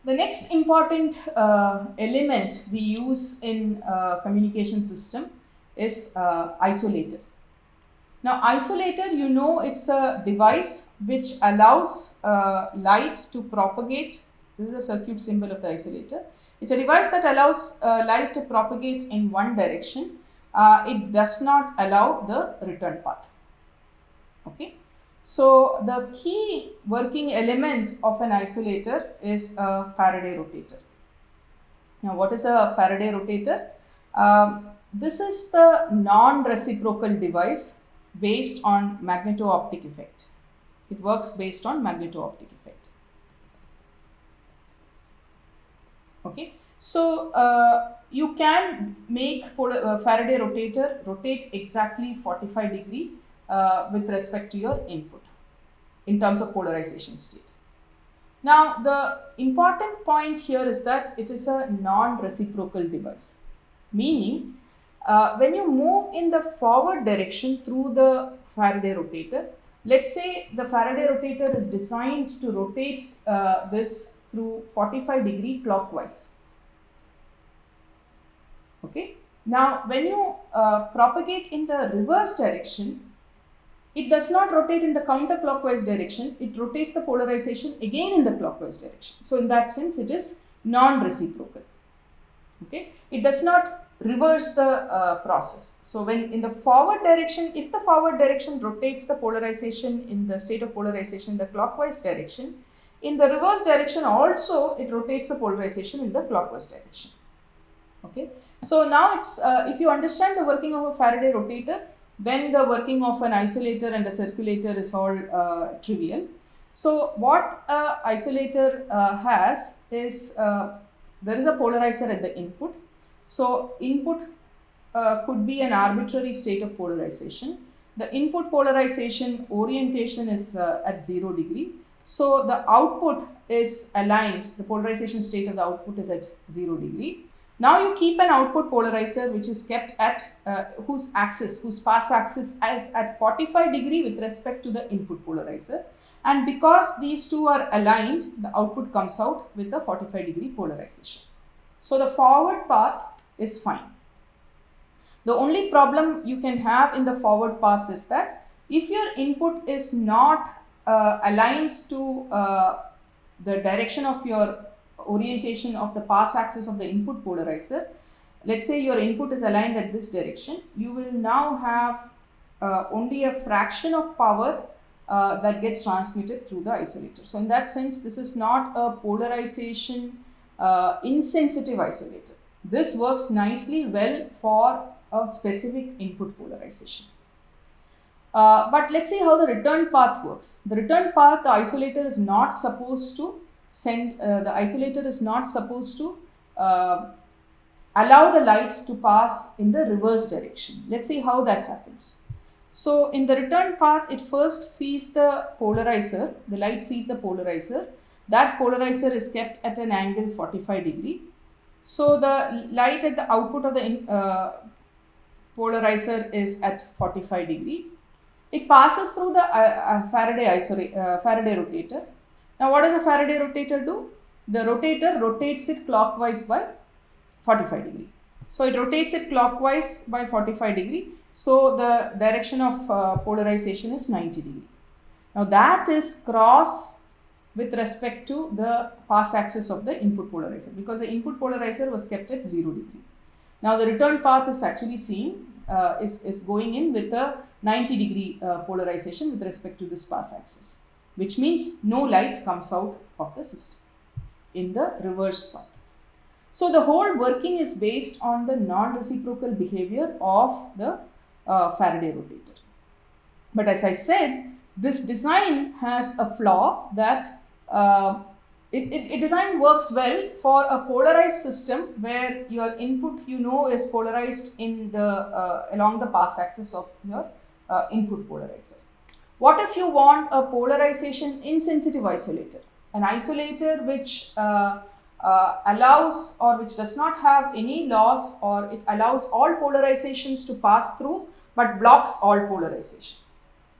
The next important element we use in communication system is isolator. Now, isolator, you know, it's a device which allows light to propagate. This is a circuit symbol of the isolator. It's a device that allows light to propagate in one direction. It does not allow the return path. Okay. So, the key working element of an isolator is a Faraday rotator. Now, what is a Faraday rotator? This is the non-reciprocal device based on magneto-optic effect. It works based on magneto-optic effect. Okay. So, you can make Faraday rotator rotate exactly 45 degree with respect to your input in terms of polarization state. Now, the important point here is that it is a non-reciprocal device, meaning when you move in the forward direction through the Faraday rotator, let's say the Faraday rotator is designed to rotate this through 45 degree clockwise. Okay. Now, when you propagate in the reverse direction, it does not rotate in the counterclockwise direction. It rotates the polarization again in the clockwise direction. So, in that sense, it is non-reciprocal. Okay. It does not reverse the process. So, when in the forward direction, if the forward direction rotates the polarization in the state of polarization in the clockwise direction, in the reverse direction also it rotates the polarization in the clockwise direction. Okay. So, now it's if you understand the working of a Faraday rotator, then the working of an isolator and a circulator is all trivial. So, what isolator has is there is a polarizer at the input. So, input could be an arbitrary state of polarization. The input polarization orientation is at 0 degree. So, the output is aligned, the polarization state of the output is at 0 degree. Now, you keep an output polarizer which is kept at whose pass axis is at 45 degree with respect to the input polarizer. And because these two are aligned, the output comes out with a 45 degree polarization. So, the forward path is fine. The only problem you can have in the forward path is that if your input is not aligned to the direction of your orientation of the pass axis of the input polarizer, let's say your input is aligned at this direction, you will now have only a fraction of power that gets transmitted through the isolator. So, in that sense, this is not a polarization insensitive isolator. This works nicely well for a specific input polarization. But let's see how the return path works. The return path, the isolator is not supposed to allow the light to pass in the reverse direction. Let's see how that happens. So, in the return path, it first sees the polarizer, the light sees the polarizer. That polarizer is kept at an angle 45 degree. So, the light at the output of the polarizer is at 45 degree. It passes through the Faraday rotator. Now, what does a Faraday rotator do? The rotator rotates it clockwise by 45 degree. So, it rotates it clockwise by 45 degree. So, the direction of polarization is 90 degree. Now, that is cross with respect to the pass axis of the input polarizer, because the input polarizer was kept at 0 degree. Now, the return path is actually is going in with a 90 degree polarization with respect to this pass axis, which means no light comes out of the system in the reverse path. So, the whole working is based on the non-reciprocal behavior of the Faraday rotator. But as I said, this design has a flaw that design works well for a polarized system where your input is polarized in the along the pass axis of your input polarizer. What if you want a polarization insensitive isolator? An isolator which allows or which does not have any loss, or it allows all polarizations to pass through but blocks all polarization.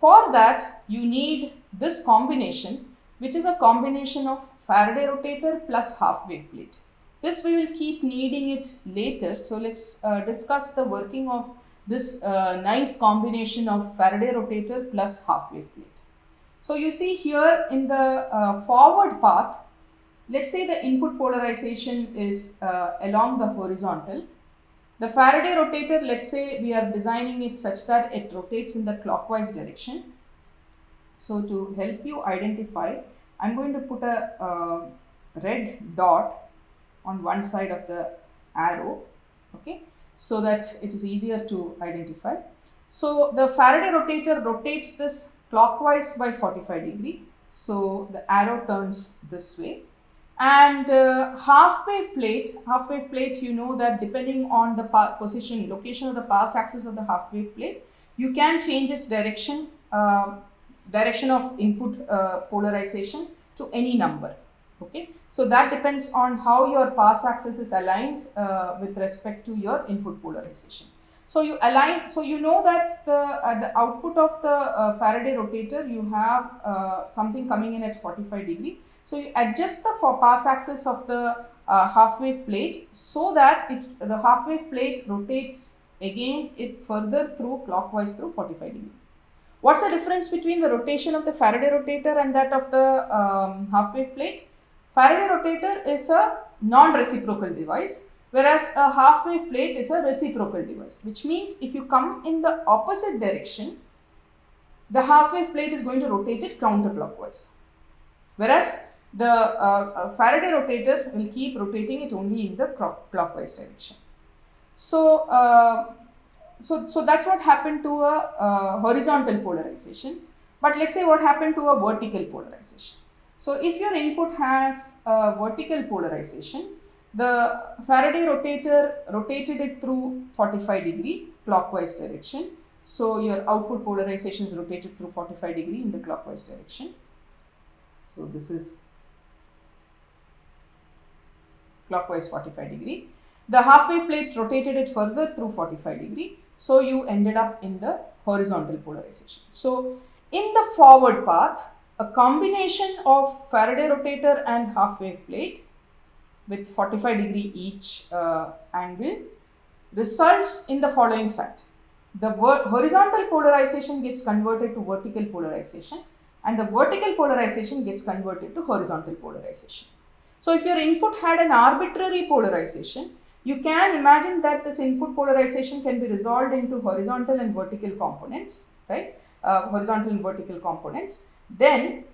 For that, you need this combination, which is a combination of Faraday rotator plus half wave plate. This we will keep needing it later. So let's discuss the working of this nice combination of Faraday rotator plus half wave plate. So you see here in the forward path, let's say the input polarization is along the horizontal. The Faraday rotator, let's say we are designing it such that it rotates in the clockwise direction. So to help you identify, I'm going to put a red dot on one side of the arrow, okay, so that it is easier to identify. So the Faraday rotator rotates this clockwise by 45 degree. So the arrow turns this way. And half wave plate, you know that depending on the location of the pass axis of the half wave plate, you can change its direction of input polarization to any number. Okay, so that depends on how your pass axis is aligned with respect to your input polarization. So you align, so you know that the output of the Faraday rotator, you have something coming in at 45 degree. So you adjust the pass axis of the half wave plate so that the half wave plate rotates again it further through clockwise through 45 degree. What's the difference between the rotation of the Faraday rotator and that of the half wave plate? Faraday rotator is a non-reciprocal device, whereas a half wave plate is a reciprocal device, which means if you come in the opposite direction, the half wave plate is going to rotate it counterclockwise, whereas the Faraday rotator will keep rotating it only in the clockwise direction. So, so that's what happened to a horizontal polarization. But let's say what happened to a vertical polarization. So if your input has a vertical polarization, the Faraday rotator rotated it through 45 degree clockwise direction. So your output polarization is rotated through 45 degree in the clockwise direction. So this is clockwise 45 degree. The half wave plate rotated it further through 45 degree. So you ended up in the horizontal polarization. So in the forward path, a combination of Faraday rotator and half wave plate with 45 degree each angle results in the following fact. The horizontal polarization gets converted to vertical polarization and the vertical polarization gets converted to horizontal polarization. So if your input had an arbitrary polarization, you can imagine that this input polarization can be resolved into horizontal and vertical components, right? Horizontal and vertical components. Then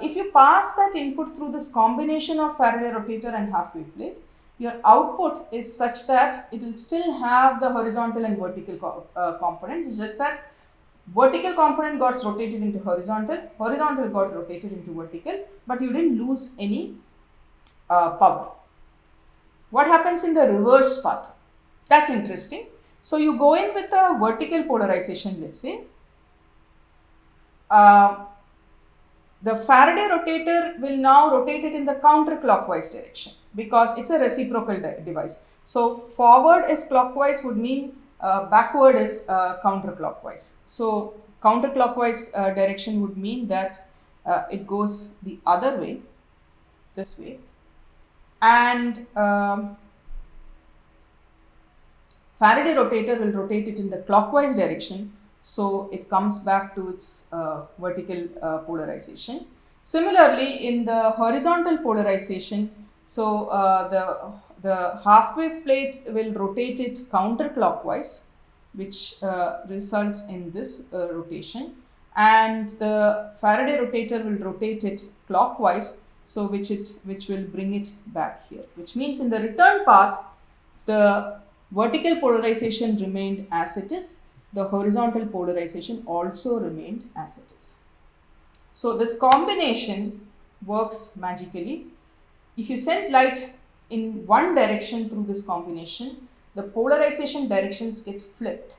if you pass that input through this combination of Faraday rotator and half wave plate, your output is such that it will still have the horizontal and vertical components. It's just that vertical component got rotated into horizontal, horizontal got rotated into vertical, but you didn't lose any power. What happens in the reverse path? That's interesting. So you go in with a vertical polarization, let's say. The Faraday rotator will now rotate it in the counterclockwise direction because it's a reciprocal device. So forward is clockwise would mean backward is counterclockwise. So counterclockwise direction would mean that it goes the other way, this way. And Faraday rotator will rotate it in the clockwise direction, so it comes back to its vertical polarization. Similarly, in the horizontal polarization, so the half wave plate will rotate it counterclockwise, which results in this rotation, and the Faraday rotator will rotate it clockwise, so which will bring it back here, which means in the return path, the vertical polarization remained as it is, the horizontal polarization also remained as it is. So this combination works magically. If you send light in one direction through this combination, the polarization directions get flipped.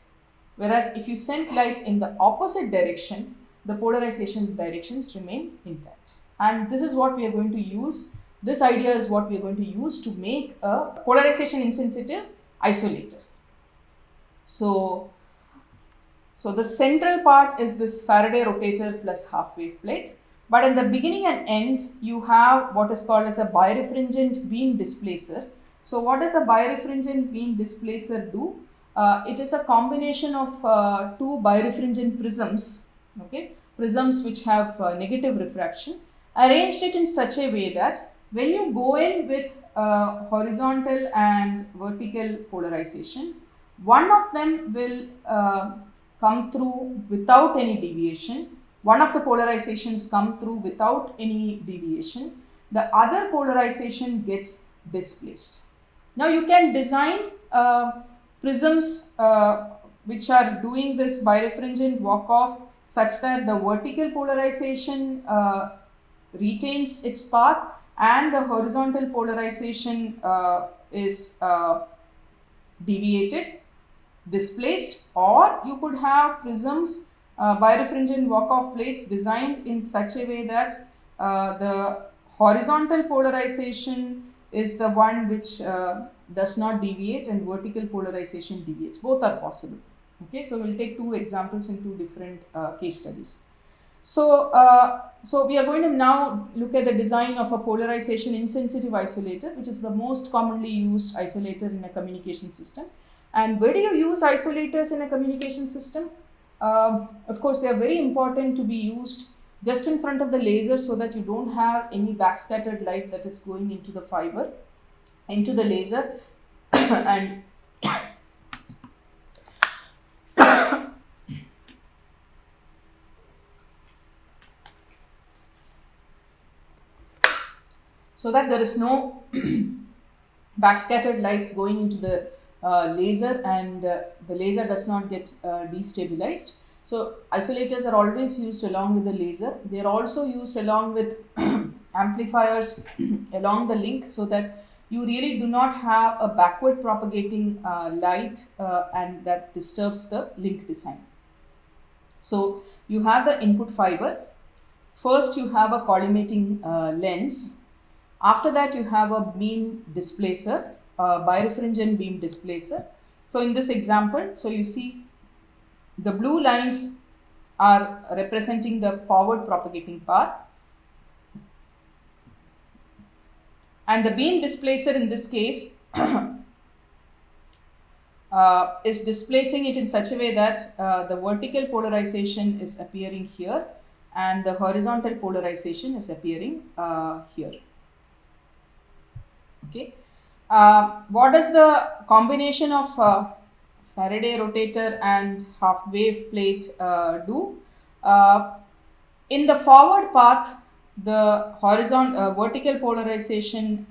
Whereas if you send light in the opposite direction, the polarization directions remain intact. And this is what we are going to use. This idea is what we are going to use to make a polarization insensitive isolator. So the central part is this Faraday rotator plus half wave plate. But in the beginning and end, you have what is called as a birefringent beam displacer. So what does a birefringent beam displacer do? It is a combination of two birefringent prisms, okay, prisms which have negative refraction, arranged it in such a way that when you go in with horizontal and vertical polarization, one of them will come through without any deviation. One of the polarizations come through without any deviation. The other polarization gets displaced. Now you can design prisms which are doing this birefringent walk-off such that the vertical polarization retains its path and the horizontal polarization is deviated, displaced, or you could have prisms, birefringent walk-off plates designed in such a way that the horizontal polarization is the one which does not deviate and vertical polarization deviates. Both are possible. Okay, so we'll take two examples in two different case studies. So we are going to now look at the design of a polarization insensitive isolator, which is the most commonly used isolator in a communication system. And where do you use isolators in a communication system? Of course, they are very important to be used just in front of the laser so that you don't have any backscattered light that is going into the fiber, into the laser and so that there is no backscattered lights going into the laser and the laser does not get destabilized. So isolators are always used along with the laser. They are also used along with amplifiers along the link so that you really do not have a backward propagating light and that disturbs the link design. So you have the input fiber. First you have a collimating lens. After that you have a beam displacer, birefringent beam displacer. So in this example, so you see the blue lines are representing the forward propagating path and the beam displacer in this case is displacing it in such a way that the vertical polarization is appearing here and the horizontal polarization is appearing here. Okay. What does the combination of Faraday rotator and half wave plate do? In the forward path, the vertical polarization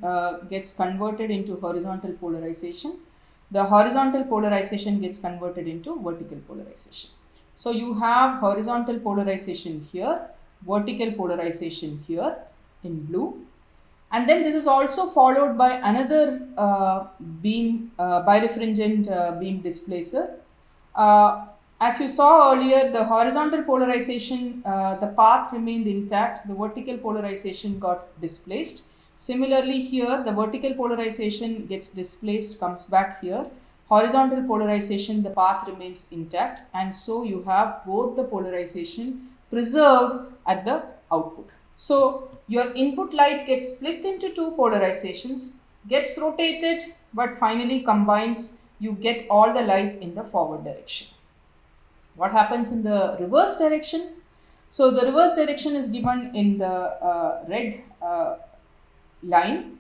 gets converted into horizontal polarization. The horizontal polarization gets converted into vertical polarization. So you have horizontal polarization here, vertical polarization here in blue. And then this is also followed by another birefringent beam displacer. As you saw earlier, the horizontal polarization, the path remained intact, the vertical polarization got displaced. Similarly here, the vertical polarization gets displaced, comes back here. Horizontal polarization, the path remains intact, and so you have both the polarization preserved at the output. So your input light gets split into two polarizations, gets rotated, but finally combines, you get all the light in the forward direction. What happens in the reverse direction? So the reverse direction is given in the red line.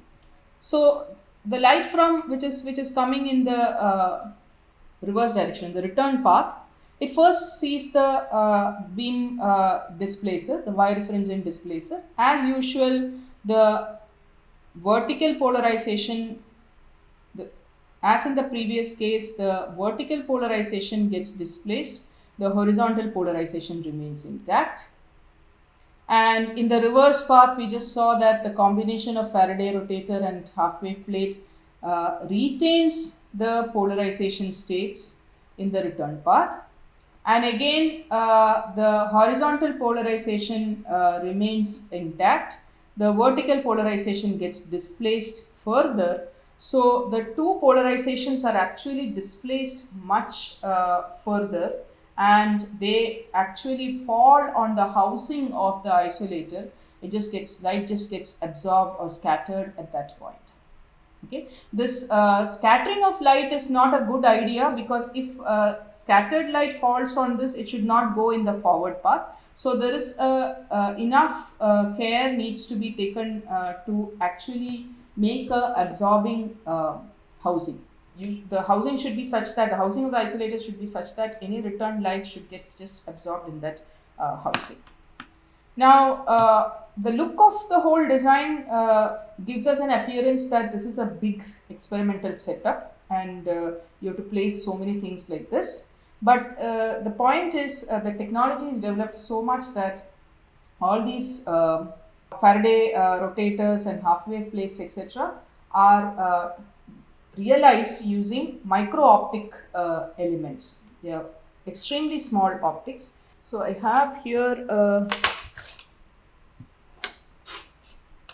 So the light from which is coming in the reverse direction, the return path, it first sees the beam displacer, the birefringent displacer. As usual, the vertical polarization, as in the previous case, the vertical polarization gets displaced, the horizontal polarization remains intact. And in the reverse path, we just saw that the combination of Faraday rotator and half wave plate retains the polarization states in the return path. And again, the horizontal polarization remains intact. The vertical polarization gets displaced further. So the two polarizations are actually displaced much further. and they actually fall on the housing of the isolator. Light just gets absorbed or scattered at that point. Okay, this scattering of light is not a good idea, because if scattered light falls on this, it should not go in the forward path. So there is enough care needs to be taken to actually make a absorbing housing. The housing should be such that the housing of the isolator should be such that any return light should get just absorbed in that housing. Now, the look of the whole design gives us an appearance that this is a big experimental setup, and you have to place so many things like this. But the point is, the technology is developed so much that all these Faraday rotators and half-wave plates, etc., are realized using micro-optic elements. They are extremely small optics. So I have here a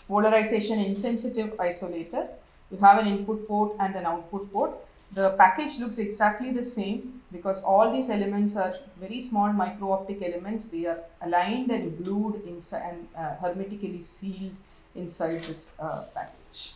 polarization insensitive isolator. You have an input port and an output port. The package looks exactly the same because all these elements are very small micro-optic elements. They are aligned and glued inside and hermetically sealed inside this package.